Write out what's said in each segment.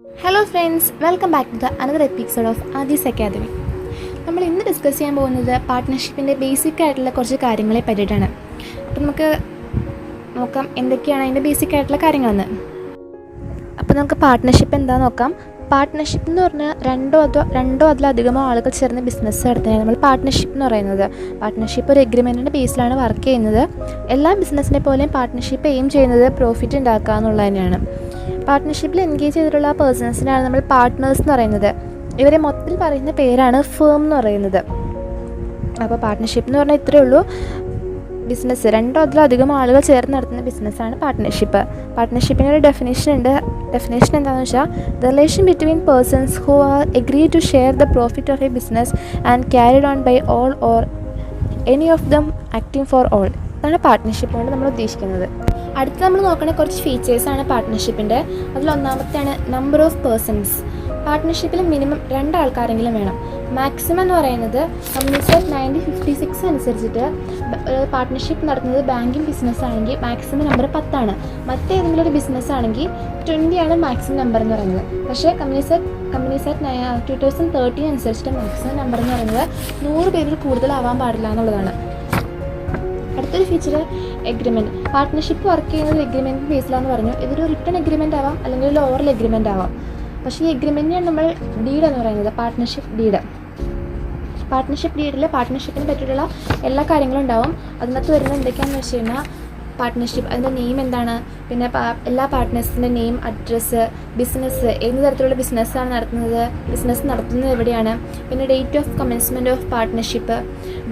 Hello friends, welcome back to the another episode of Aadi's academy. നമ്മൾ ഇന്ന് discuss ചെയ്യാൻ പോകുന്നത് പാർട്ട്ണർഷിപ്പിൻ്റെ ബേസിക് ആയിട്ടുള്ള കുറച്ച് കാര്യങ്ങളെ പറ്റിയിട്ടാണ്. അപ്പോൾ നമുക്ക് നോക്കാം എന്തൊക്കെയാണ് അതിൻ്റെ ബേസിക് ആയിട്ടുള്ള കാര്യങ്ങളെന്ന്. അപ്പോൾ നമുക്ക് പാർട്ട്ണർഷിപ്പ് എന്താണെന്ന് നോക്കാം. പാർട്ട്ണർഷിപ്പ് എന്ന് പറഞ്ഞാൽ രണ്ടോ അതിലധികമോ ആളുകൾ ചേർന്ന് ബിസിനസ് നടത്തുന്നതാണ് നമ്മൾ പാർട്ട്ണർഷിപ്പ് എന്ന് പറയുന്നത്. പാർട്ട്ണർഷിപ്പ് ഒരു എഗ്രിമെൻറ്റിൻ്റെ ബേസിലാണ് വർക്ക് ചെയ്യുന്നത്. എല്ലാ ബിസിനസ്സിനെ പോലെയും പാർട്ട്ണർഷിപ്പ് എയിം ചെയ്യുന്നത് പ്രോഫിറ്റ് ഉണ്ടാക്കുക എന്നുള്ളത് തന്നെയാണ്. പാർട്ട്ണർഷിപ്പിൽ എൻഗേജ് ചെയ്തിട്ടുള്ള പേഴ്സൺസിനാണ് നമ്മൾ പാർട്ട്നേഴ്സ് എന്ന് പറയുന്നത്. ഇവരെ മൊത്തത്തിൽ പറയുന്ന പേരാണ് ഫേം എന്ന് പറയുന്നത്. അപ്പോൾ പാർട്ട്ണർഷിപ്പ് എന്ന് പറഞ്ഞാൽ ഇത്രയേ ഉള്ളൂ. ബിസിനസ് രണ്ടോ അതിലധികം ആളുകൾ ചേർന്ന് നടത്തുന്ന ബിസിനസ്സാണ് പാർട്ട്ണർഷിപ്പ്. പാർട്ട്ണർഷിപ്പിന് ഒരു ഡെഫിനേഷൻ ഉണ്ട്. ഡെഫിനേഷൻ എന്താണെന്ന് വെച്ചാൽ the relation between persons who are agree to share the profit of a business and carried on by all or any of them acting for all. അതാണ് പാർട്ട്ണർഷിപ്പ് കൊണ്ട് നമ്മൾ ഉദ്ദേശിക്കുന്നത്. അടുത്ത് നമ്മൾ നോക്കുന്ന കുറച്ച് ഫീച്ചേഴ്സാണ് പാർട്ട്ണർഷിപ്പിൻ്റെ. അതിലൊന്നാമത്തെയാണ് നമ്പർ ഓഫ് പേഴ്സൺസ്. പാർട്ട്ണർഷിപ്പിൽ മിനിമം 2 ആൾക്കാരെങ്കിലും വേണം. മാക്സിമം എന്ന് പറയുന്നത് കമ്പനീസ് ആക്ട് 1956 അനുസരിച്ചിട്ട് പാർട്ട്ണർഷിപ്പ് നടത്തുന്നത് ബാങ്കിങ് ബിസിനസ് ആണെങ്കിൽ മാക്സിമം നമ്പർ 10 മറ്റേതെങ്കിലും ഒരു ബിസിനസ് ആണെങ്കിൽ 20 മാക്സിമം നമ്പർ എന്ന് പറയുന്നത്. പക്ഷേ കമ്പനീസ് ആക്ട് 2013 അനുസരിച്ചിട്ട് മാക്സിമം നമ്പർ എന്ന് പറയുന്നത് 100 പേരിൽ കൂടുതലാവാൻ പാടില്ല എന്നുള്ളതാണ്. അടുത്തൊരു ഫീച്ചർ എഗ്രിമെൻറ്റ്. പാർട്ട്ണർഷിപ്പ് വർക്ക് ചെയ്യുന്നത് എഗ്രിമെൻറ്റ് ബേസിലാണെന്ന് പറഞ്ഞു. ഇതൊരു റിട്ടൺ എഗ്രിമെൻ്റ് ആവാം, അല്ലെങ്കിൽ ഒരു ഓറൽ എഗ്രിമെൻ്റ് ആവാം. പക്ഷേ ഈ എഗ്രിമെൻറ്റിനാണ് നമ്മൾ ഡീഡ് എന്ന് പറയുന്നത്, പാർട്ട്ണർഷിപ്പ് ഡീഡ്. പാർട്ട്ണർഷിപ്പ് ഡീഡിൽ പാർട്ട്ണർഷിപ്പിനെ പറ്റിയിട്ടുള്ള എല്ലാ കാര്യങ്ങളും ഉണ്ടാവും. അതിനകത്ത് വരുന്നത് എന്തൊക്കെയാണെന്ന് വെച്ച് കഴിഞ്ഞാൽ പാർട്ട്ണർഷിപ്പ്, അതിൻ്റെ നെയിം എന്താണ്, പിന്നെ എല്ലാ പാർട്ട്നേഴ്സിൻ്റെ നെയിം, അഡ്രസ്സ്, ബിസിനസ് ഏത് തരത്തിലുള്ള ബിസിനസ്സാണ് നടത്തുന്നത്, ബിസിനസ് നടത്തുന്നത് എവിടെയാണ്, പിന്നെ date of commencement of partnership,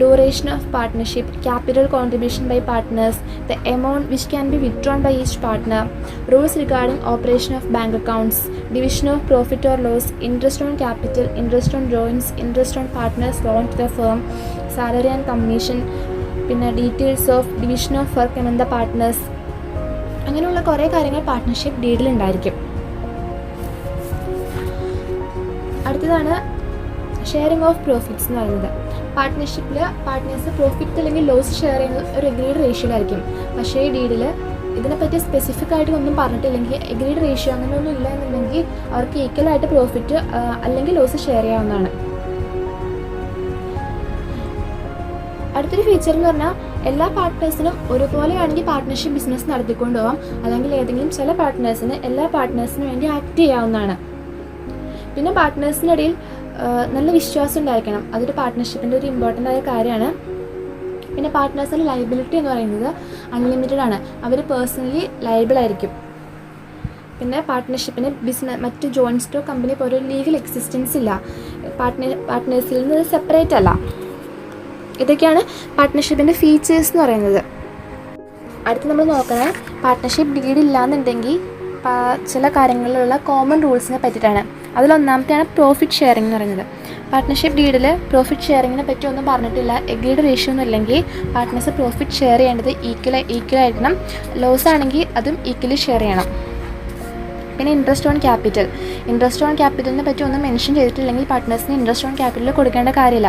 duration of partnership, capital contribution by partners, the amount which can be withdrawn by each partner, rules regarding operation of bank accounts, division of profit or loss, interest on capital, interest on drawings, interest on partners loan to the firm, salary and commission, പിന്നെ details of division of work among the partners. അങ്ങനെയുള്ള കുറേ കാര്യങ്ങൾ partnership ഡീഡിലുണ്ടായിരിക്കും. അടുത്തതാണ് sharing of profits എന്ന് പറയുന്നത്. പാർട്ട്ണർഷിപ്പിൽ partners profit അല്ലെങ്കിൽ loss share ചെയ്യുന്നത് ഒരു എഗ്രീഡ് റേഷ്യോയിലായിരിക്കും. പക്ഷേ ഈ ഡീഡിൽ ഇതിനെപ്പറ്റി സ്പെസിഫിക് ആയിട്ട് ഒന്നും പറഞ്ഞിട്ടില്ലെങ്കിൽ, എഗ്രീഡ് റേഷ്യോ അങ്ങനെയൊന്നും ഇല്ല എന്നുണ്ടെങ്കിൽ അവർക്ക് ഈക്വലായിട്ട് പ്രോഫിറ്റ് അല്ലെങ്കിൽ ലോസ് ഷെയർ ചെയ്യാവുന്നതാണ്. അടുത്തൊരു ഫീച്ചർ എന്ന് പറഞ്ഞാൽ എല്ലാ പാർട്ട്നേഴ്സിനും ഒരുപോലെയാണെങ്കിൽ പാർട്ട്ണർഷിപ്പ് ബിസിനസ് നടത്തിക്കൊണ്ടു പോകാം, അല്ലെങ്കിൽ ഏതെങ്കിലും ചില പാർട്ട്നേഴ്സിന് എല്ലാ പാർട്ട്നേഴ്സിനും വേണ്ടി ആക്ട് ചെയ്യാവുന്നതാണ്. പിന്നെ പാർട്ട്നേഴ്സിനിടയിൽ നല്ല വിശ്വാസം ഉണ്ടായിരിക്കണം. അതൊരു പാർട്ട്ണർഷിപ്പിൻ്റെ ഒരു ഇമ്പോർട്ടൻ്റ് ആയ കാര്യമാണ്. പിന്നെ പാർട്ട്നേഴ്സിൻ്റെ ലയബിലിറ്റി എന്ന് പറയുന്നത് അൺലിമിറ്റഡ് ആണ്. അവർ പേഴ്സണലി ലയബിൾ ആയിരിക്കും. പിന്നെ പാർട്ട്ണർഷിപ്പിന് മറ്റ് ജോയിൻറ്റ് സ്റ്റോക്ക് കമ്പനി പോലെ ഒരു ലീഗൽ എക്സിസ്റ്റൻസ് ഇല്ല. പാർട്ട്നേഴ്സിൽ നിന്ന് സെപ്പറേറ്റ് അല്ല. ഇതൊക്കെയാണ് പാർട്ട്ണർഷിപ്പിൻ്റെ ഫീച്ചേഴ്സ് എന്ന് പറയുന്നത്. അടുത്ത് നമ്മൾ നോക്കുന്നത് പാർട്ട്ണർഷിപ്പ് ഡീഡ് ഇല്ലാന്നുണ്ടെങ്കിൽ ചില കാര്യങ്ങളിലുള്ള കോമൺ റൂൾസിനെ പറ്റിയിട്ടാണ്. അതിലൊന്നാമത്തെയാണ് പ്രോഫിറ്റ് ഷെയറിംഗ് എന്ന് പറയുന്നത്. പാർട്ട്ണർഷിപ്പ് ഡീഡിൽ പ്രോഫിറ്റ് ഷെയറിങ്ങിനെ പറ്റി ഒന്നും പറഞ്ഞിട്ടില്ല. എഗ്രീഡ് റേഷ്യോ ഒന്നും ഇല്ലെങ്കിൽ പാർട്ട്നേഴ്സ് പ്രോഫിറ്റ് ഷെയർ ചെയ്യേണ്ടത് ഈക്വലായിരിക്കണം. ലോസ് ആണെങ്കിൽ അതും ഈക്വലി ഷെയർ ചെയ്യണം. പിന്നെ ഇൻട്രസ്റ്റ് ഓൺ ക്യാപിറ്റലിനെ പറ്റി ഒന്നും മെൻഷൻ ചെയ്തിട്ടില്ലെങ്കിൽ പാർട്ട്നേഴ്സിന് ഇൻട്രസ്റ്റ് ഓൺ ക്യാപിറ്റൽ കൊടുക്കേണ്ട കാര്യമില്ല.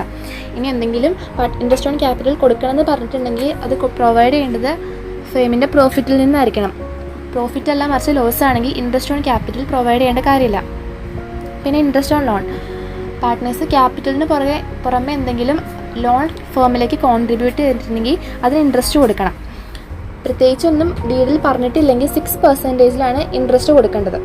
ഇനി എന്തെങ്കിലും ഇൻട്രസ്റ്റ് ഓൺ ക്യാപിറ്റൽ കൊടുക്കണമെന്ന് പറഞ്ഞിട്ടുണ്ടെങ്കിൽ അത് പ്രൊവൈഡ് ചെയ്യേണ്ടത് ഫേമിൻ്റെ പ്രോഫിറ്റിൽ നിന്നായിരിക്കണം. പ്രോഫിറ്റ് അല്ല മറിച്ച് ലോസ് ആണെങ്കിൽ ഇൻട്രസ്റ്റ് ഓൺ ക്യാപിറ്റൽ പ്രൊവൈഡ് ചെയ്യേണ്ട കാര്യമില്ല. പിന്നെ ഇൻട്രസ്റ്റ് ഓൺ ലോൺ. പാർട്ട്നേഴ്സ് ക്യാപിറ്റലിന് പുറമെ എന്തെങ്കിലും ലോൺ ഫേമിലേക്ക് കോൺട്രിബ്യൂട്ട് ചെയ്തിട്ടുണ്ടെങ്കിൽ അതിന് ഇൻട്രസ്റ്റ് കൊടുക്കണം. പ്രത്യേകിച്ചൊന്നും ഡീഡിൽ പറഞ്ഞിട്ടില്ലെങ്കിൽ 6% ഇൻട്രസ്റ്റ് കൊടുക്കേണ്ടത്.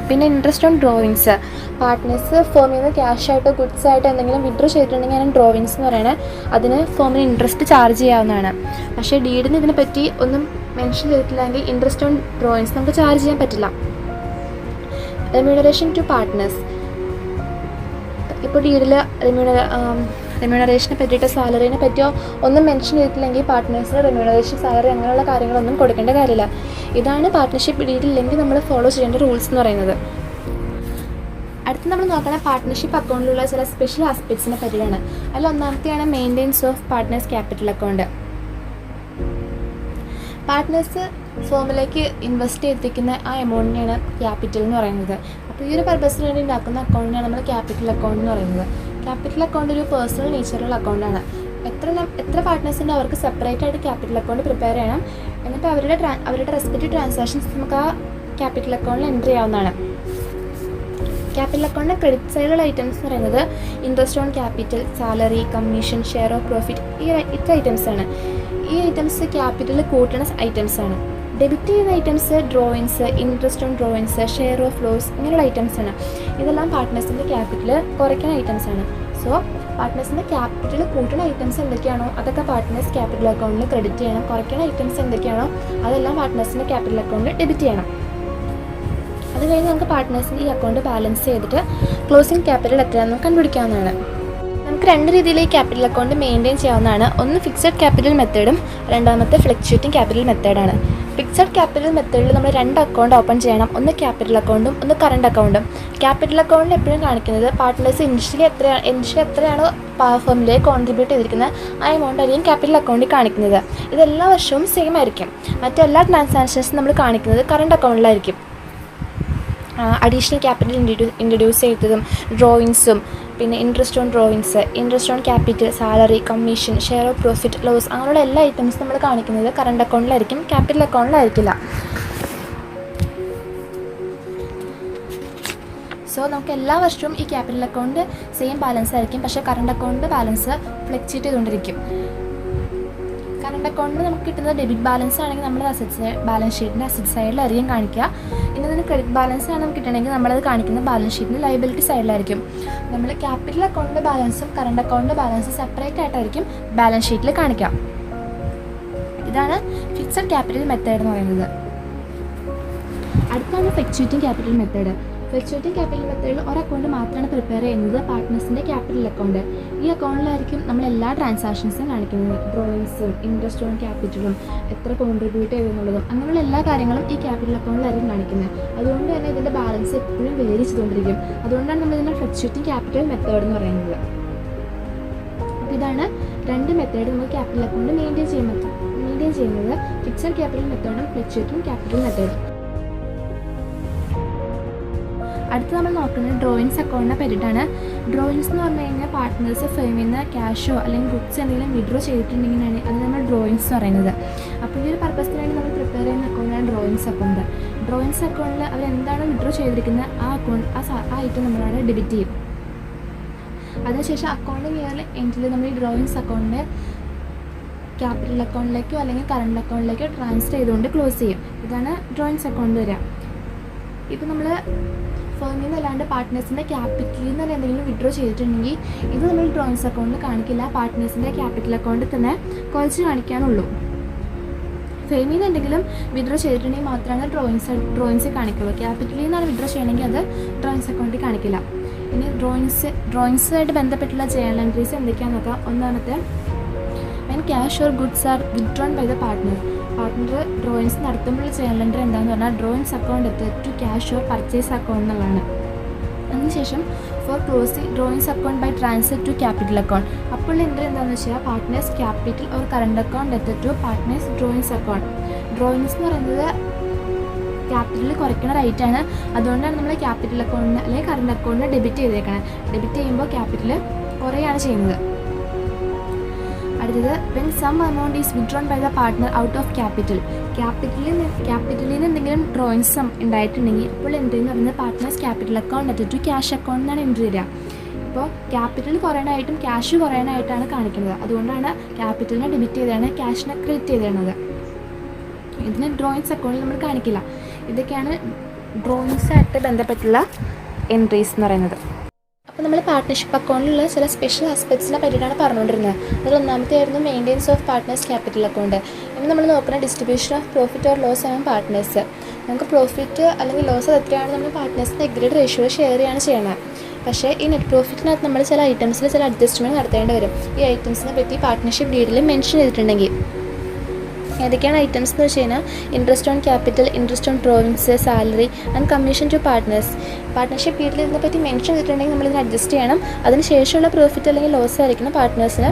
പിന്നെ ഇൻട്രസ്റ്റ് ഓൺ ഡ്രോയിങ്സ്. പാർട്ട്നേഴ്സ് ഫേമിൽ നിന്ന് ക്യാഷ് ആയിട്ടോ ഗുഡ്സ് ആയിട്ടോ എന്തെങ്കിലും വിഡ്രോ ചെയ്തിട്ടുണ്ടെങ്കിൽ അതിന് ഡ്രോയിങ്സ് എന്ന് പറയുന്നത് അതിന് ഫേമിന് ഇൻട്രസ്റ്റ് ചാർജ് ചെയ്യാവുന്നതാണ്. പക്ഷേ ഡീഡിന് ഇതിനെപ്പറ്റി ഒന്നും മെൻഷൻ ചെയ്തിട്ടില്ലെങ്കിൽ ഇൻട്രസ്റ്റ് ഓൺ ഡ്രോയിങ്സ് നമുക്ക് ചാർജ് ചെയ്യാൻ പറ്റില്ല. Remuneration to partners. ഇപ്പോൾ ഡീഡിൽ റെമ്യൂണറേഷനെ പറ്റിയിട്ട് സാലറിനെ പറ്റിയോ ഒന്നും മെൻഷൻ ചെയ്തിട്ടില്ലെങ്കിൽ പാർട്ട്നേഴ്സിന് റെമ്യൂണറേഷൻ, സാലറി അങ്ങനെയുള്ള കാര്യങ്ങളൊന്നും കൊടുക്കേണ്ട കാര്യമില്ല. ഇതാണ് പാർട്ട്ണർഷിപ്പ് ഡീഡില്ലെങ്കിൽ നമ്മൾ ഫോളോ ചെയ്യേണ്ട റൂൾസ് എന്ന് പറയുന്നത്. അടുത്ത് നമ്മൾ നോക്കണ പാർട്ട്ണർഷിപ്പ് അക്കൗണ്ടിലുള്ള ചില സ്പെഷ്യൽ ആസ്പെക്ട്സിനെ പറ്റിയാണ്. അതിലൊന്നാമത്തെയാണ് maintenance of partners capital account. Partners ഫേമിലേക്ക് ഇൻവെസ്റ്റ് ചെയ്തിരിക്കുന്ന ആ എമൗണ്ടിനെയാണ് ക്യാപിറ്റൽ എന്ന് പറയുന്നത്. അപ്പോൾ ഈ ഒരു പർപ്പസിന് വേണ്ടി ഉണ്ടാക്കുന്ന അക്കൗണ്ടിനാണ് നമ്മൾ ക്യാപിറ്റൽ അക്കൗണ്ട് എന്ന് പറയുന്നത്. ക്യാപിറ്റൽ അക്കൗണ്ട് ഒരു പേഴ്സണൽ നേച്ചറുള്ള അക്കൗണ്ടാണ്. എത്ര പാർട്ട്നേഴ്സ് ഉണ്ട് അവർക്ക് സെപ്പറേറ്റ് ആയിട്ട് ക്യാപിറ്റൽ അക്കൗണ്ട് പ്രിപ്പയർ ചെയ്യണം. എന്നിട്ട് അവരുടെ റെസ്പെക്റ്റീവ് ട്രാൻസാക്ഷൻസ് നമുക്ക് ആ ക്യാപിറ്റൽ അക്കൗണ്ടിൽ എൻ്റർ ചെയ്യാവുന്നതാണ്. ക്യാപിറ്റൽ അക്കൗണ്ടിൻ്റെ ക്രെഡിറ്റ് സൈഡിലുള്ള ഐറ്റംസ് എന്ന് പറയുന്നത് interest on capital, salary, commission, share of profit, ഇത്ര ഐറ്റംസാണ്. ഈ ഐറ്റംസ് ക്യാപിറ്റൽ കൂട്ടുന്ന ഐറ്റംസാണ്. ഡെബിറ്റ് ചെയ്യുന്ന items drawings, interest on drawings, share of loss, ഇങ്ങനെയുള്ള ഐറ്റംസാണ്. ഇതെല്ലാം പാർട്ട്നേഴ്സിൻ്റെ ക്യാപിറ്റൽ കുറയ്ക്കുന്ന ഐറ്റംസാണ്. സോ പാർട്ട്നേഴ്സിൻ്റെ ക്യാപിറ്റൽ കൂട്ടുന്ന ഐറ്റംസ് എന്തൊക്കെയാണോ അതൊക്കെ പാർട്ട്നേഴ്സ് ക്യാപിറ്റൽ അക്കൗണ്ടിൽ ക്രെഡിറ്റ് ചെയ്യണം. കുറയ്ക്കുന്ന ഐറ്റംസ് എന്തൊക്കെയാണോ അതെല്ലാം പാർട്ട്നേഴ്സിൻ്റെ ക്യാപിറ്റൽ അക്കൗണ്ടിൽ ഡെബിറ്റ് ചെയ്യണം. അത് കഴിഞ്ഞ് നമുക്ക് പാർട്ട്നേഴ്സിൻ്റെ ഈ അക്കൗണ്ട് ബാലൻസ് ചെയ്തിട്ട് ക്ലോസിംഗ് ക്യാപിറ്റൽ എത്രയാണെന്ന് കണ്ടുപിടിക്കാവുന്നതാണ്. നമുക്ക് രണ്ട് രീതിയിൽ ഈ ക്യാപിറ്റൽ അക്കൗണ്ട് മെയിൻറ്റെയിൻ ചെയ്യാവുന്നതാണ്. ഒന്ന് ഫിക്സഡ് ക്യാപിറ്റൽ മെത്തേഡും രണ്ടാമത്തെ ഫ്ലക്ച്വേറ്റിംഗ് ക്യാപിറ്റൽ മെത്തേഡാണ്. ഫിക്സഡ് ക്യാപിറ്റൽ മെത്തേഡിൽ നമ്മൾ രണ്ട് അക്കൗണ്ട് ഓപ്പൺ ചെയ്യണം. ഒന്ന് ക്യാപിറ്റൽ അക്കൗണ്ടും ഒന്ന് കറണ്ട് അക്കൗണ്ടും. ക്യാപിറ്റൽ അക്കൗണ്ടിൽ എപ്പോഴും കാണിക്കുന്നത് പാർട്ട്നേഴ്സ് ഇനിഷ്യലി എത്രയാണോ ഫേമിലേക്ക് കോൺട്രിബ്യൂട്ട് ചെയ്തിരിക്കുന്നത് ആ എമൗണ്ട് ആയിരിക്കും ക്യാപിറ്റൽ അക്കൗണ്ടിൽ കാണിക്കുന്നത്. ഇതെല്ലാ വർഷവും സെയിം ആയിരിക്കും. മറ്റെല്ലാ ട്രാൻസാക്ഷൻസും നമ്മൾ കാണിക്കുന്നത് കറണ്ട് അക്കൗണ്ടിലായിരിക്കും. അഡീഷണൽ ക്യാപിറ്റൽ ഇൻട്രൊഡ്യൂസ് ചെയ്തതും ഡ്രോയിങ്സും പിന്നെ interest on drawings, interest on capital, salary, commission, share of profit, loss അങ്ങനെയുള്ള എല്ലാ ഐറ്റംസും നമ്മൾ കാണിക്കുന്നത് കറണ്ട് അക്കൗണ്ടിലായിരിക്കും, ക്യാപിറ്റൽ അക്കൗണ്ടിലായിരിക്കില്ല. സോ നമുക്ക് എല്ലാ വർഷവും ഈ ക്യാപിറ്റൽ അക്കൗണ്ട് സെയിം ബാലൻസ് ആയിരിക്കും. പക്ഷേ കറണ്ട് അക്കൗണ്ട് ബാലൻസ് ഫ്ലക്ച്വേറ്റ് ചെയ്തുകൊണ്ടിരിക്കും. കറണ്ട് അക്കൗണ്ടിൽ നമുക്ക് കിട്ടുന്നത് ഡെബിറ്റ് ബാലൻസ് ആണെങ്കിൽ നമ്മൾ ബാലൻസ് ഷീറ്റിൻ്റെ അസറ്റ് സൈഡിലായിരിക്കും കാണിക്കുക. ഇനി അതിന് ക്രെഡിറ്റ് ബാലൻസ് ആണ് നമുക്ക് കിട്ടണമെങ്കിൽ നമ്മളത് കാണിക്കുന്ന ബാലൻസ് ഷീറ്റിൻ്റെ ലയബിലിറ്റി സൈഡിലായിരിക്കും. നമ്മൾ ക്യാപിറ്റൽ അക്കൗണ്ടിൻ്റെ ബാലൻസും കറണ്ട് അക്കൗണ്ടിൻ്റെ ബാലൻസും സെപ്പറേറ്റ് ആയിട്ടായിരിക്കും ബാലൻസ് ഷീറ്റിൽ കാണിക്കുക. ഇതാണ് ഫിക്സഡ് ക്യാപിറ്റൽ മെത്തേഡ് എന്ന് പറയുന്നത്. അടുത്താണ് fluctuating capital method. Fluctuating capital മെത്തേഡിൽ ഒരു അക്കൗണ്ട് മാത്രമാണ് പ്രിപ്പയർ ചെയ്യുന്നത്, പാർട്ട്നേഴ്സിൻ്റെ ക്യാപിറ്റൽ അക്കൗണ്ട്. ഈ അക്കൗണ്ടിലായിരിക്കും നമ്മൾ എല്ലാ ട്രാൻസാക്ഷൻസും കാണിക്കുന്നത്. ഡ്രോയിങ്സും ഇൻട്രസ്റ്റ് ഓൺ ക്യാപിറ്റലും എത്ര കോൺട്രിബ്യൂട്ട് ചെയ്തെന്നുള്ളതും അങ്ങനെയുള്ള എല്ലാ കാര്യങ്ങളും ഈ ക്യാപിറ്റൽ അക്കൗണ്ടിലായിരിക്കും കാണിക്കുന്നത്. അതുകൊണ്ട് തന്നെ ഇതിൻ്റെ ബാലൻസ് എപ്പോഴും വേരി ചെയ്തുകൊണ്ടിരിക്കും. അതുകൊണ്ടാണ് നമ്മൾ ഇതിൻ്റെ ഫ്ലക്ച്വേറ്റിംഗ് ക്യാപിറ്റൽ മെത്തേഡ് എന്ന് പറയുന്നത്. അപ്പോൾ ഇതാണ് രണ്ട് മെത്തേഡ് നമ്മൾ ക്യാപിറ്റൽ അക്കൗണ്ട് മെയിൻറ്റെയിൻ ചെയ്യുന്നത്, ഫിക്സഡ് ക്യാപിറ്റൽ മെത്തേഡും ഫ്ലക്ച്വേറ്റിംഗ് ക്യാപിറ്റൽ മെത്തേഡും. അടുത്ത് നമ്മൾ നോക്കുന്നത് ഡ്രോയിങ്സ് അക്കൗണ്ടിനെ പറ്റിയിട്ടാണ്. ഡ്രോയിങ്സ് എന്ന് പറഞ്ഞു കഴിഞ്ഞാൽ പാർട്ട്നേഴ്സ് ഫേമിൽ നിന്ന് ക്യാഷോ അല്ലെങ്കിൽ ഗുഡ്സ് എന്തെങ്കിലും വിഡ്രോ ചെയ്തിട്ടുണ്ടെങ്കിലാണ് അത് നമ്മൾ ഡ്രോയിങ്സ് പറയുന്നത്. അപ്പോൾ ഈ ഒരു പർപ്പസിന് വേണ്ടി നമ്മൾ പ്രിപ്പയർ ചെയ്യുന്ന അക്കൗണ്ടാണ് ഡ്രോയിങ്സ് അക്കൗണ്ട്. ഡ്രോയിങ്സ് അക്കൗണ്ടിൽ അവരെന്താണോ വിഡ്രോ ചെയ്തിരിക്കുന്നത് ആ ഐറ്റം നമ്മളവിടെ ഡെബിറ്റ് ചെയ്യും. അതിനുശേഷം അക്കൗണ്ടിങ് ഇയർ എൻഡിൽ നമ്മൾ ഈ ഡ്രോയിങ്സ് അക്കൗണ്ടിനെ ക്യാപിറ്റൽ അക്കൗണ്ടിലേക്കോ അല്ലെങ്കിൽ കറണ്ട് അക്കൗണ്ടിലേക്കോ ട്രാൻസ്ഫർ ചെയ്തുകൊണ്ട് ക്ലോസ് ചെയ്യും. ഇതാണ് ഡ്രോയിങ്സ് അക്കൗണ്ട് വരിക. ഇപ്പോൾ നമ്മൾ ഫേമിൽ നിന്ന് അല്ലാണ്ട് പാർട്ട്നേഴ്സിൻ്റെ ക്യാപിറ്റലിൽ നിന്ന് തന്നെ എന്തെങ്കിലും വിഡ്രോ ചെയ്തിട്ടുണ്ടെങ്കിൽ ഇത് നമ്മൾ ഡ്രോയിങ്സ് അക്കൗണ്ടിൽ കാണിക്കില്ല. പാർട്ട്നേഴ്സിൻ്റെ ക്യാപിറ്റൽ അക്കൗണ്ടിൽ തന്നെ കുറച്ച് കാണിക്കാനുള്ളൂ. ഫേമിൽ നിന്ന് എന്തെങ്കിലും വിഡ്രോ ചെയ്തിട്ടുണ്ടെങ്കിൽ മാത്രമാണ് ഡ്രോയിങ്സ് കാണിക്കുള്ളൂ. ക്യാപിറ്റലിൽ നിന്നാണ് വിഡ്രോ ചെയ്യണമെങ്കിൽ അത് ഡ്രോയിങ്സ് അക്കൗണ്ടിൽ കാണിക്കില്ല. ഇനി ഡ്രോയിങ്സുമായിട്ട് ബന്ധപ്പെട്ടുള്ള ജേണൽ എൻട്രീസ് എന്തൊക്കെയാണെന്ന് നോക്കാം. ഒന്നാമത്തെ, when cash or goods are withdrawn by the partner drawings നടത്തുമ്പോൾ ജേണൽ എൻട്രി എന്താണെന്ന് പറഞ്ഞാൽ drawings account to cash or purchase account എന്നുള്ളതാണ്. അതിനുശേഷം for closing drawings account by transfer to capital account. അപ്പോൾ എൻട്രി എന്താണെന്ന് വെച്ചാൽ partners capital or current account to partners drawings account. Drawings എന്ന് പറയുന്നത് ക്യാപിറ്റലിൽ കുറയ്ക്കുന്ന റേറ്റാണ്. അതുകൊണ്ടാണ് നമ്മൾ ക്യാപിറ്റൽ അക്കൗണ്ടിന് അല്ലെങ്കിൽ കറണ്ട് അക്കൗണ്ടിന് ഡെബിറ്റ് ചെയ്തേക്കണം. ഡെബിറ്റ് ചെയ്യുമ്പോൾ ക്യാപിറ്റൽ കുറയാണ് ചെയ്യുന്നത്. അടുത്തത്, when some amount is withdrawn by the partner out of capital. ക്യാപിറ്റലിൽ നിന്ന് എന്തെങ്കിലും ഡ്രോയിങ്സ് ഉണ്ടായിട്ടുണ്ടെങ്കിൽ അപ്പോൾ എൻട്രി എന്ന് പറയുന്നത് partners capital account to cash account എന്നാണ് എൻട്രി വരിക. ഇപ്പോൾ ക്യാപിറ്റൽ കുറയാനായിട്ടും ക്യാഷ് കുറയാനായിട്ടാണ് കാണിക്കുന്നത്. അതുകൊണ്ടാണ് ക്യാപിറ്റലിനെ ഡെബിറ്റ് ചെയ്താണ് ക്യാഷിനെ ക്രെഡിറ്റ് ചെയ്തേണത്. ഇതിന് ഡ്രോയിങ്സ് അക്കൗണ്ടിൽ നമ്മൾ കാണിക്കില്ല. ഇതൊക്കെയാണ് ഡ്രോയിങ്സായിട്ട് ബന്ധപ്പെട്ടുള്ള എൻട്രീസ് എന്ന് പറയുന്നത്. അപ്പോൾ നമ്മൾ പാർട്ട്ണർഷിപ്പ് അക്കൗണ്ടിലുള്ള ചില സ്പെഷ്യൽ ആസ്പെക്ട്സിനെ പറ്റിയിട്ടാണ് പറഞ്ഞുകൊണ്ടിരുന്നത്. അതിൽ ഒന്നാമത്തെ ആയിരുന്നു maintenance of partners capital account. ഇനി നമ്മൾ നോക്കുന്ന distribution of profit or loss and partners. നമുക്ക് പ്രോഫിറ്റ് അല്ലെങ്കിൽ ലോസ് എത്രയാണ് നമ്മൾ പാർട്ട്നേഴ്സിൻ്റെ എഗ്രീഡ് റേഷ്യോ ഷെയർ ചെയ്യാണ് ചെയ്യണത്. പക്ഷേ ഈ നെറ്റ് പ്രോഫിറ്റിനകത്ത് നമ്മൾ ചില ഐറ്റംസിൽ ചില അഡ്ജസ്റ്റ്മെൻറ്റ് നടത്തേണ്ടി വരും. ഈ ഐറ്റംസിനെ പറ്റി പാർട്ട്ണർഷിപ്പ് ഡീഡിൽ മെൻഷൻ ചെയ്തിട്ടുണ്ടെങ്കിൽ ഏതൊക്കെയാണ് ഐറ്റംസ് എന്ന് വെച്ച് കഴിഞ്ഞാൽ interest on capital, interest on drawings, salary and commission to partners. Partnership ഡീഡിൽ ഇതിനെപ്പറ്റി മെൻഷൻ ചെയ്തിട്ടുണ്ടെങ്കിൽ നമ്മളിതിന് അഡ്ജസ്റ്റ് ചെയ്യണം. അതിന് ശേഷമുള്ള പ്രോഫിറ്റ് അല്ലെങ്കിൽ ലോസ് ആയിരിക്കണം പാർട്ട്നേഴ്സിന്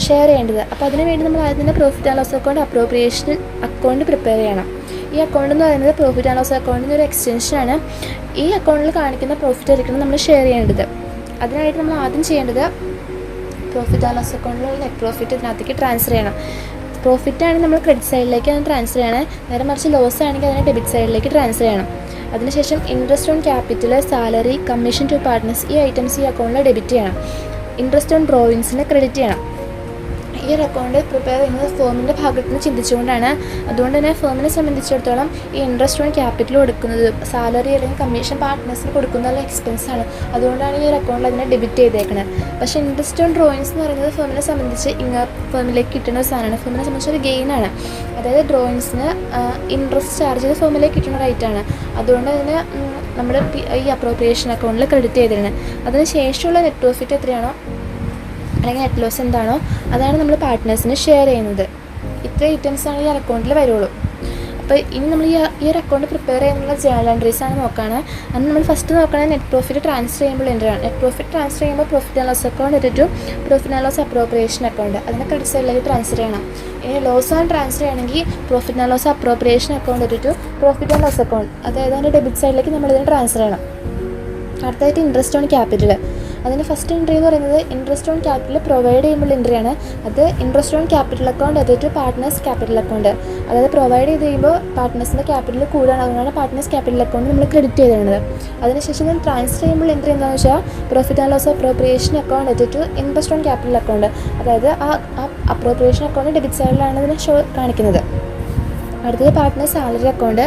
ഷെയർ ചെയ്യേണ്ടത്. അപ്പോൾ അതിനുവേണ്ടി നമ്മൾ ആദ്യം profit and loss account appropriation account prepare ചെയ്യണം. ഈ അക്കൗണ്ട് എന്ന് പറയുന്നത് പ്രോഫിറ്റ് ആൻഡ് ലോസ് അക്കൗണ്ടിൻ്റെ ഒരു എക്സ്റ്റൻഷനാണ്. ഈ അക്കൗണ്ടിൽ കാണിക്കുന്ന പ്രോഫിറ്റ് ആയിരിക്കണം നമ്മൾ ഷെയർ ചെയ്യേണ്ടത്. അതിനായിട്ട് നമ്മൾ ആദ്യം ചെയ്യേണ്ടത് പ്രോഫിറ്റ് ആൻഡ് ലോസ് അക്കൗണ്ടിലുള്ള നെറ്റ് പ്രോഫിറ്റ് ഇതിനകത്തേക്ക് ട്രാൻസ്ഫർ ചെയ്യണം. പ്രോഫിറ്റ് ആണെങ്കിൽ നമ്മൾ ക്രെഡിറ്റ് സൈഡിലേക്ക് അതിന് ട്രാൻസ്ഫർ ചെയ്യണം. നേരെ മറിച്ച് ലോസ് ആണെങ്കിൽ അതിനെ ഡെബിറ്റ് സൈഡിലേക്ക് ട്രാൻസ്ഫർ ചെയ്യണം. അതിനുശേഷം interest on capital, salary, commission to partners ഈ ഐറ്റംസ് ഈ അക്കൗണ്ടിൽ ഡെബിറ്റ് ചെയ്യണം. ഇൻട്രസ്റ്റ് ഓൺ ഡ്രോയിങ്സിന് ക്രെഡിറ്റ് ചെയ്യണം. ഈ ഒരു അക്കൗണ്ട് പ്രിപ്പയർ ചെയ്യുന്നത് ഫേമിൻ്റെ ഭാഗത്ത് നിന്ന് ചിന്തിച്ചുകൊണ്ടാണ്. അതുകൊണ്ട് തന്നെ ഫേമിനെ സംബന്ധിച്ചിടത്തോളം ഈ ഇൻട്രസ്റ്റ് ഓൺ ക്യാപിറ്റൽ കൊടുക്കുന്നത്, സാലറി അല്ലെങ്കിൽ കമ്മീഷൻ പാർട്ട്നേഴ്സിന് കൊടുക്കുന്നതുള്ള എക്സ്പെൻസാണ്. അതുകൊണ്ടാണ് ഈ ഒരു അക്കൗണ്ടിൽ അതിനെ ഡെബിറ്റ് ചെയ്തേക്കുന്നത്. പക്ഷേ ഇൻട്രസ്റ്റ് ഓൺ ഡ്രോയിങ്സ് എന്ന് പറയുന്നത് ഫേമിനെ സംബന്ധിച്ച് ഫേമിലേക്ക് കിട്ടുന്ന ഒരു സാധനമാണ്. ഫേമിനെ സംബന്ധിച്ച് ഒരു ഗെയിനാണ്. അതായത് ഡ്രോയിങ്സിന് ഇൻട്രസ്റ്റ് ചാർജ് ചെയ്ത് ഫേമിലേക്ക് കിട്ടുന്ന റൈറ്റാണ്. അതുകൊണ്ട് തന്നെ നമ്മൾ ഈ അപ്രോപ്രിയേഷൻ അക്കൗണ്ടിൽ ക്രെഡിറ്റ് ചെയ്തിരുന്നത്. അതിന് ശേഷമുള്ള നെറ്റ് പ്രോഫിറ്റ് എത്രയാണോ അല്ലെങ്കിൽ നെറ്റ് ലോസ് എന്താണോ അതാണ് നമ്മൾ പാർട്ട്നേഴ്സിന് ഷെയർ ചെയ്യുന്നത്. ഇത്ര ഐറ്റംസാണ് ഈ അക്കൗണ്ടിൽ വരുള്ളൂ. അപ്പോൾ ഇനി നമ്മൾ ഈ ഒരു അക്കൗണ്ട് പ്രിപ്പയർ ചെയ്യുന്ന ജേണൽ എൻട്രീസാണ് നോക്കുകയാണ്. അന്ന് നമ്മൾ ഫസ്റ്റ് നോക്കുകയാണെങ്കിൽ നെറ്റ് പ്രോഫിറ്റ് ട്രാൻസ്ഫർ ചെയ്യുമ്പോൾ എൻട്രിയാണ്. നെറ്റ് പ്രോഫിറ്റ് ട്രാൻസ്ഫർ ചെയ്യുമ്പോൾ profit and loss account to profit and loss appropriation account അതിനെ ക്രെഡിറ്റ് സൈഡിലേക്ക് ട്രാൻസ്ഫർ ചെയ്യണം. ഇനി ലോസ് ആണ് ട്രാൻസ്ഫർ ചെയ്യണമെങ്കിൽ profit and loss appropriation account to profit and loss account, അതായത് അതിൻ്റെ ഡെബിറ്റ് സൈഡിലേക്ക് നമ്മളിതിനെ ട്രാൻസ്ഫർ ചെയ്യണം. അടുത്തായിട്ട് ഇൻട്രസ്റ്റ് ഓൺ ക്യാപിറ്റൽ. അതിന് ഫസ്റ്റ് എൻട്രി എന്ന് പറയുന്നത് ഇൻട്രസ്റ്റ് ഓൺ ക്യാപിറ്റൽ പ്രൊവൈഡ് ചെയ്യുമ്പോൾ എൻട്രിയാണ്. അത് interest on capital account to partners capital account. അതായത് പ്രൊവൈഡ് ചെയ്ത് കഴിയുമ്പോൾ പാർട്ട്നേഴ്സിൻ്റെ ക്യാപിറ്റൽ കൂടുകയാണ്. അതുകൊണ്ടാണ് പാർട്ട്നേഴ്സ് ക്യാപിറ്റൽ അക്കൗണ്ട് നമ്മൾ ക്രെഡിറ്റ് ചെയ്തിരുന്നത്. അതിനുശേഷം നമ്മൾ ട്രാൻസ്ഫർ ചെയ്യുമ്പോൾ എൻട്രി എന്താണെന്ന് വെച്ചാൽ profit and loss appropriation account to interest on capital account. അതായത് ആ അപ്രോപ്രിയേഷൻ അക്കൗണ്ട് ഡെബിറ്റ് സൈഡിലാണ് ഇതിനെ കാണിക്കുന്നത്. അടുത്തത് പാർട്ട്നേഴ്സ് സാലറി അക്കൗണ്ട്.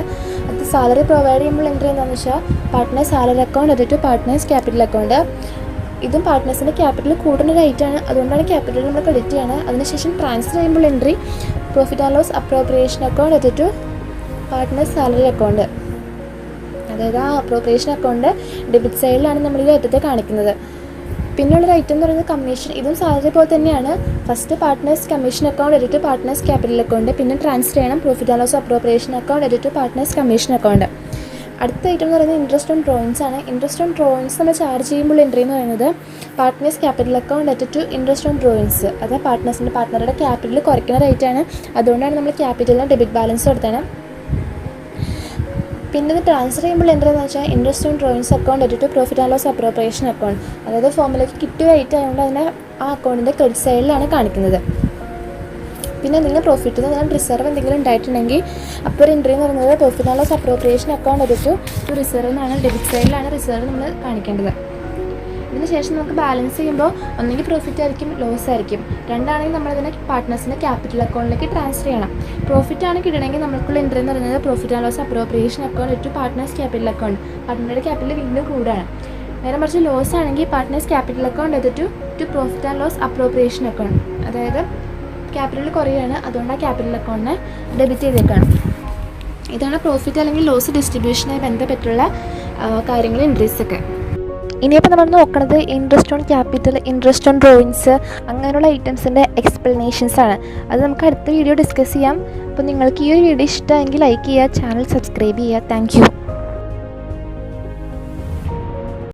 അത് സാലറി പ്രൊവൈഡ് ചെയ്യുമ്പോൾ എൻട്രി എന്താണെന്ന് വെച്ചാൽ partners salary account to partners capital account. ഇതും പാർട്ട്നേഴ്സിൻ്റെ ക്യാപിറ്റൽ കൂടുന്ന റേറ്റാണ്. അതുകൊണ്ടാണ് ക്യാപിറ്റൽ നമ്മൾ ക്രെഡിറ്റ് ചെയ്യണം. അതിനുശേഷം ട്രാൻസ്ഫർ ചെയ്യുമ്പോൾ entry profit and loss appropriation account to partners salary account. അതായത് ആ അപ്രോപ്രിയേഷൻ അക്കൗണ്ട് ഡെബിറ്റ് സൈഡിലാണ് നമ്മൾ ഈ ഐറ്റത്തെ കാണിക്കുന്നത്. പിന്നെയുള്ളൊരു ഐറ്റം എന്ന് പറയുന്നത് കമ്മീഷൻ. ഇതും സാലറി പോലെ തന്നെയാണ്. First partners commission account to partners capital account, പിന്നെ ട്രാൻസ്ഫർ ചെയ്യണം profit and loss appropriation account to partners commission account. അടുത്ത ഐറ്റം എന്ന് പറയുന്നത് ഇൻട്രസ്റ്റ് ഓൺ ഡ്രോയിങ്സ് ആണ്. ഇൻട്രസ്റ്റ് ഓൺ ഡ്രോയിങ്സ് നമ്മൾ ചാർജ് ചെയ്യുമ്പോൾ എൻട്രി എന്ന് പറയുന്നത് partners capital account to interest on drawings. അത് പാർട്ട്നറുടെ ക്യാപിറ്റൽ കുറയ്ക്കുന്ന റേറ്റാണ്. അതുകൊണ്ടാണ് നമ്മൾ ക്യാപിറ്റലിന് ഡെബിറ്റ് ബാലൻസ് കൊടുത്തത്. പിന്നെ ഇത് ട്രാൻസ്ഫർ ചെയ്യുമ്പോൾ എന്താണെന്ന് വെച്ചാൽ interest on drawings account to profit and loss appropriation account. അതായത് ഫോമിലേക്ക് കിട്ടിയ റേറ്റ് ആയതുകൊണ്ട് അതിനെ ആ അക്കൗണ്ടിൻ്റെ ക്രെഡിറ്റ് സൈഡിലാണ് കാണിക്കുന്നത്. പിന്നെ എന്തെങ്കിലും പ്രോഫിറ്റിൽ നിന്ന് റിസർവ് എന്തെങ്കിലും ഉണ്ടായിട്ടുണ്ടെങ്കിൽ അപ്പോൾ എൻട്രി എന്ന് പറയുന്നത് profit and loss appropriation account to reserve എന്നാണ്, ഡെബിറ്റ് സൈഡിലാണ് റിസർവ് നമ്മൾ കാണിക്കേണ്ടത്. ഇതിന് ശേഷം നമുക്ക് ബാലൻസ് ചെയ്യുമ്പോൾ ഒന്നെങ്കിൽ പ്രോഫിറ്റ് ആയിരിക്കും, ലോസ് ആയിരിക്കും. രണ്ടാണെങ്കിൽ നമ്മളതിനെ പാർട്ട്നേഴ്സിൻ്റെ ക്യാപിറ്റൽ അക്കൗണ്ടിലേക്ക് ട്രാൻസ്ഫർ ചെയ്യണം. പ്രോഫിറ്റ് ആണ് കിട്ടണമെങ്കിൽ നമുക്കുള്ള എൻട്രി എന്ന് പറയുന്നത് profit and loss appropriation account to partners capital account. പാർട്ട്നറുടെ ക്യാപിറ്റൽ വീണ്ടും കൂടുകയാണ്. നേരെ മറിച്ച് ലോസ് ആണെങ്കിൽ partners capital account to profit and loss appropriation account. അതായത് ക്യാപിറ്റൽ കുറയുകയാണ്, അതുകൊണ്ട് ആ ക്യാപിറ്റൽ അക്കൗണ്ടിനെ ഡെബിറ്റ് ചെയ്തേക്കാണ്. ഇതാണ് പ്രോഫിറ്റ് അല്ലെങ്കിൽ ലോസ് ഡിസ്ട്രിബ്യൂഷനുമായി ബന്ധപ്പെട്ടുള്ള കാര്യങ്ങൾ, എൻട്രീസൊക്കെ. ഇനിയിപ്പോൾ നമ്മൾ നോക്കുന്നത് interest on capital, interest on drawings അങ്ങനെയുള്ള ഐറ്റംസിൻ്റെ എക്സ്പ്ലനേഷൻസാണ്. അത് നമുക്ക് അടുത്ത വീഡിയോ ഡിസ്കസ് ചെയ്യാം. അപ്പോൾ നിങ്ങൾക്ക് ഈ ഒരു വീഡിയോ ഇഷ്ടമെങ്കിൽ ലൈക്ക് ചെയ്യുക, ചാനൽ സബ്സ്ക്രൈബ് ചെയ്യുക. Thank you.